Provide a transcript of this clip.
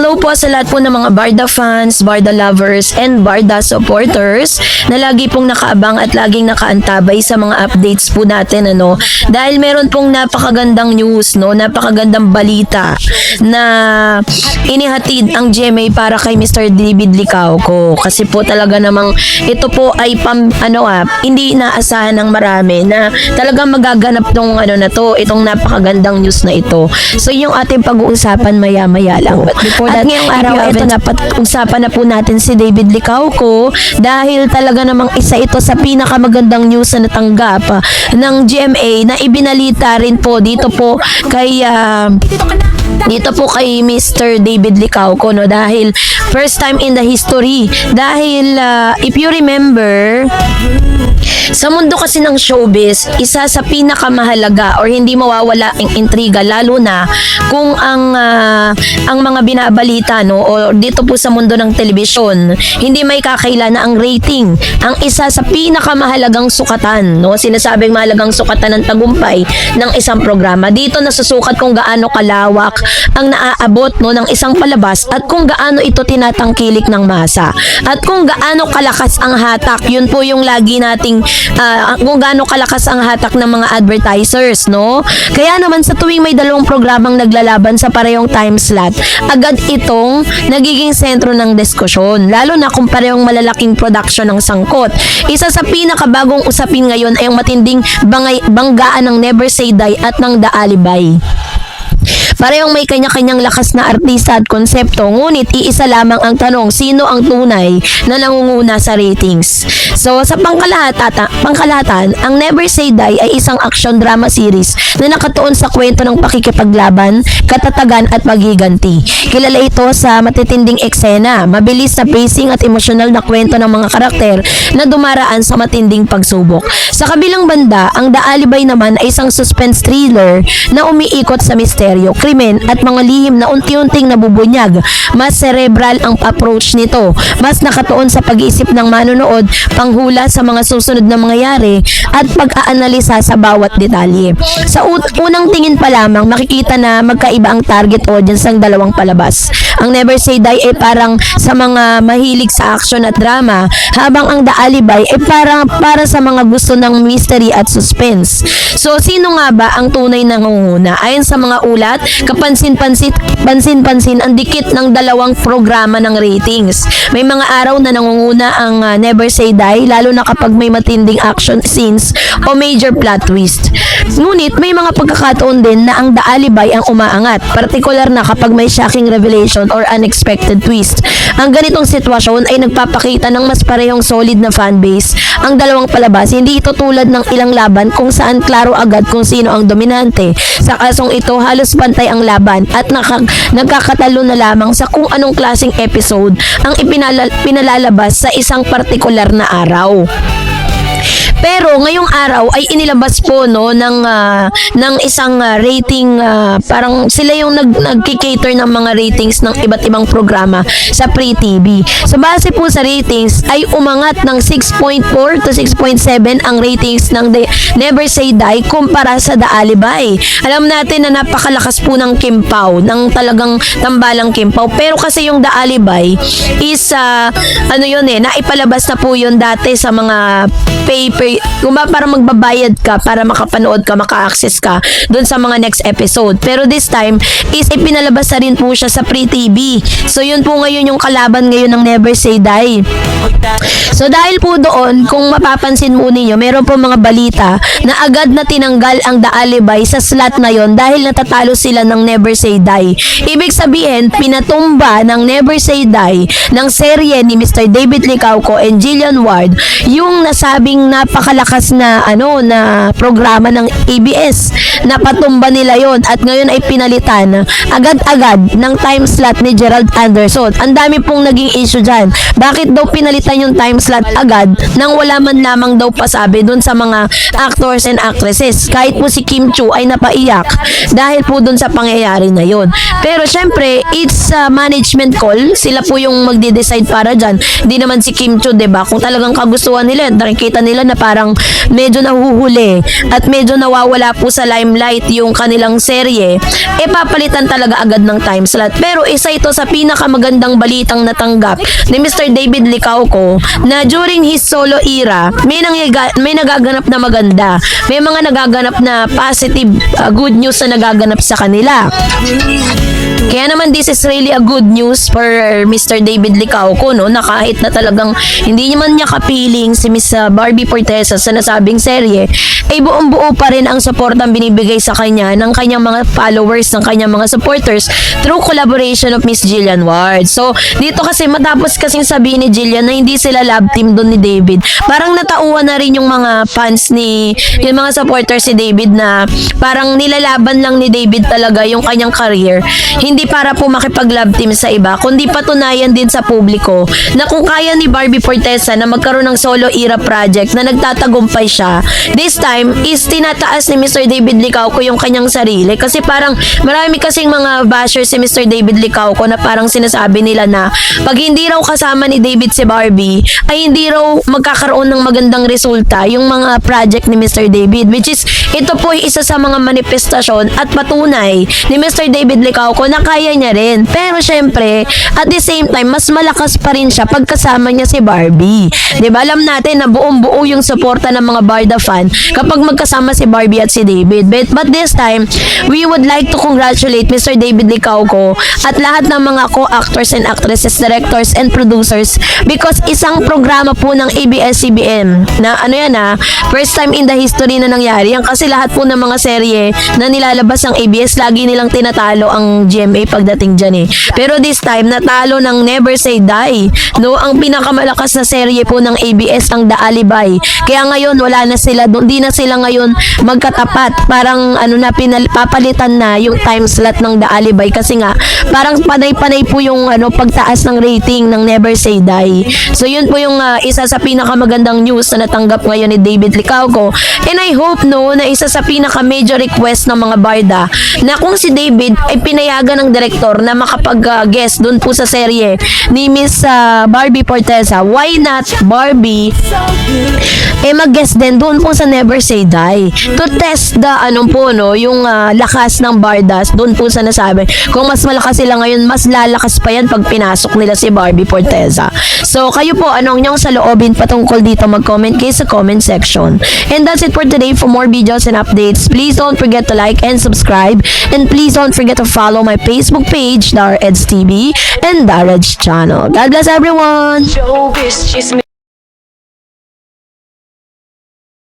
hello po sa lahat po ng mga Barda fans, Barda lovers, and Barda supporters na lagi pong nakaabang at laging nakaantabay sa mga updates po natin, ano. Dahil meron pong napakagandang news, no, napakagandang balita na inihatid ang GMA para kay Mr. David Licauco. Kasi po talaga namang ito po ay hindi inaasahan ng marami na talagang magaganap tong itong napakagandang news na ito. So yung ating pag-uusapan maya-maya lang. At ngayong araw, ito na usapan na po natin si David Licauco dahil talaga namang isa ito sa pinakamagandang news na natanggap ng GMA na ibinalita rin po dito po kay Mr. David Licauco, no, dahil first time in the history dahil if you remember, sa mundo kasi ng showbiz, isa sa pinakamahalaga or hindi mawawala ang intriga, lalo na kung ang mga binabalita, no, o dito po sa mundo ng telebisyon, hindi may kakaila na ang rating ang isa sa pinakamahalagang sukatan, no, sinasabing mahalagang sukatan ng tagumpay ng isang programa. Dito nasusukat kung gaano kalawak ang naaabot, no, ng isang palabas at kung gaano ito tinatangkilik ng masa at kung gaano kalakas ang hatak. Yun po yung lagi nating kung gaano kalakas ang hatak ng mga advertisers, no? Kaya naman sa tuwing may dalawang programang naglalaban sa parehong time slot, agad itong nagiging sentro ng diskusyon, lalo na kung parehong malalaking production ng sangkot. Isa sa pinakabagong usapin ngayon ay ang matinding banggaan ng Never Say Die at ng The Alibay. Parehong may kanya-kanyang lakas na artista at konsepto, ngunit iisa lamang ang tanong, sino ang tunay na nangunguna sa ratings? So sa pangkalahatan, ang Never Say Die ay isang action drama series na nakatuon sa kwento ng pakikipaglaban, katatagan at paghiganti. Kilala ito sa matitinding eksena, mabilis na pacing at emosyonal na kwento ng mga karakter na dumaraan sa matinding pagsubok. Sa kabilang banda, ang The Alibay naman ay isang suspense thriller na umiikot sa misteryo, krimen at mga lihim na unti-unting nabubunyag. Mas cerebral ang approach nito, mas nakatuon sa pag-iisip ng manonood, panghula sa mga susunod na mangyayari at pag-aanalisa sa bawat detalye. Sa unang tingin pa lamang, makikita na magkaiba ang target audience ng dalawang palabas. Ang Never Say Die ay parang sa mga mahilig sa action at drama, habang ang The Alibay ay para sa mga gusto ng mystery at suspense. So sino nga ba ang tunay na nangunguna? Ayon sa mga ulat, pansin-pansin ang dikit ng dalawang programa ng ratings. May mga araw na nangunguna ang Never Say Die, lalo na kapag may matinding action scenes o major plot twist. Ngunit may mga pagkakataon din na ang The Alibay ang umaangat, partikular na kapag may shocking revelation or unexpected twist. Ang ganitong sitwasyon ay nagpapakita ng mas parehong solid na fanbase ang dalawang palabas. Hindi ito tulad ng ilang laban kung saan klaro agad kung sino ang dominante. Sa kasong ito, halos pantay ang laban at nagkakatalo na lamang sa kung anong klaseng episode ang pinalalabas sa isang partikular na araw. Pero ngayong araw ay inilabas po, no, ng isang rating, parang sila yung nagki-cater ng mga ratings ng iba't ibang programa sa Free TV. So base po sa ratings ay umangat ng 6.4 to 6.7 ang ratings ng Never Say Die kumpara sa The Alibay. Alam natin na napakalakas po ng Kimpaw, ng talagang tambalang Kimpaw. Pero kasi yung The Alibay is naipalabas na po yun dati sa mga kung ba para magbabayad ka para makapanood ka, maka-access ka doon sa mga next episode. Pero this time is ipinalabas na rin po siya sa Free TV. So yun po ngayon yung kalaban ngayon ng Never Say Die. So dahil po doon, kung mapapansin mo ninyo, meron po mga balita na agad na tinanggal ang The Alibay sa slot na yon dahil natatalo sila ng Never Say Die. Ibig sabihin, pinatumba ng Never Say Die ng serye ni Mr. David Licauco and Jillian Ward yung nasabing napakalakas na programa ng ABS. Napatumba nila yon at ngayon ay pinalitan agad-agad ng time slot ni Gerald Anderson. Ang dami pong naging issue dyan. Bakit daw pinalitan yung time slot agad nang wala man lamang daw pasabi dun sa mga actors and actresses? Kahit po si Kim Chiu ay napaiyak dahil po dun sa pangyayari na yon. Pero syempre, it's management call. Sila po yung magde-decide para dyan. Hindi naman si Kim Chiu, diba? Kung talagang kagustuhan nila, nakikita nila na parang medyo nahuhuli at medyo nawawala po sa limelight yung kanilang serye, papalitan talaga agad ng time slot. Pero isa ito sa pinakamagandang balitang natanggap ni Mr. David Licauco na during his solo era, may nagaganap na maganda. May mga nagaganap na positive good news na nagaganap sa kanila. Kaya naman this is really a good news for Mr. David Licauco, no, na kahit na talagang hindi naman niya kapiling si Miss Barbie Fortesa sa nasabing serye, ay buong-buo pa rin ang suportang binibigay sa kanya ng kanyang mga followers, ng kanyang mga supporters through collaboration of Miss Jillian Ward. So, dito kasi matapos kasing sabihin ni Jillian na hindi sila love team doon ni David, parang natauhan na rin yung mga fans yung mga supporters si David na parang nilalaban lang ni David talaga yung kanyang career. Hindi para po makipag-love team sa iba, kundi patunayan din sa publiko na kung kaya ni Barbie Fortesa na magkaroon ng solo era project na nagtatagumpay siya, this time is tinataas ni Mr. David Licauco yung kanyang sarili. Kasi parang marami kasing mga bashers si Mr. David Licauco na parang sinasabi nila na pag hindi raw kasama ni David si Barbie, ay hindi raw magkakaroon ng magandang resulta yung mga project ni Mr. David, which is ito po ay isa sa mga manifestasyon at patunay ni Mr. David Licauco na kaya niya rin. Pero syempre, at the same time, mas malakas pa rin siya pagkasama niya si Barbie. Diba? Alam natin na buong-buo yung suporta ng mga Barda fan kapag magkasama si Barbie at si David. But this time, we would like to congratulate Mr. David Licauco at lahat ng mga co-actors and actresses, directors and producers because isang programa po ng ABS-CBN na first time in the history na nangyari yan kasi lahat po ng mga serye na nilalabas ng ABS, lagi nilang tinatalo ang GMA pagdating dyan eh. Pero this time, natalo ng Never Say Die. No, ang pinakamalakas na serye po ng ABS ang The Alibay. Kaya ngayon, wala na sila, di na sila ngayon magkatapat. Parang papalitan na yung time slot ng The Alibay kasi nga, parang panay-panay po yung pagtaas ng rating ng Never Say Die. So yun po yung isa sa pinakamagandang news na natanggap ngayon ni David Licauco. And I hope na isa sa pinaka-major request ng mga Barda na kung si David ay pinayagan ng direktor na makapag-guest dun po sa serye ni Miss Barbie Fortesa, why not Barbie mag-guest din dun po sa Never Say Die to test the yung lakas ng Bardas dun po sa nasabi. Kung mas malakas sila ngayon, mas lalakas pa yan pag pinasok nila si Barbie Fortesa. So kayo po, anong nyong saloobin patungkol dito, mag-comment kayo sa comment section. And that's it for today. For more videos and updates, please don't forget to like and subscribe, and please don't forget to follow my Facebook page, Dara Eds TV and Dara Eds Channel. God bless everyone!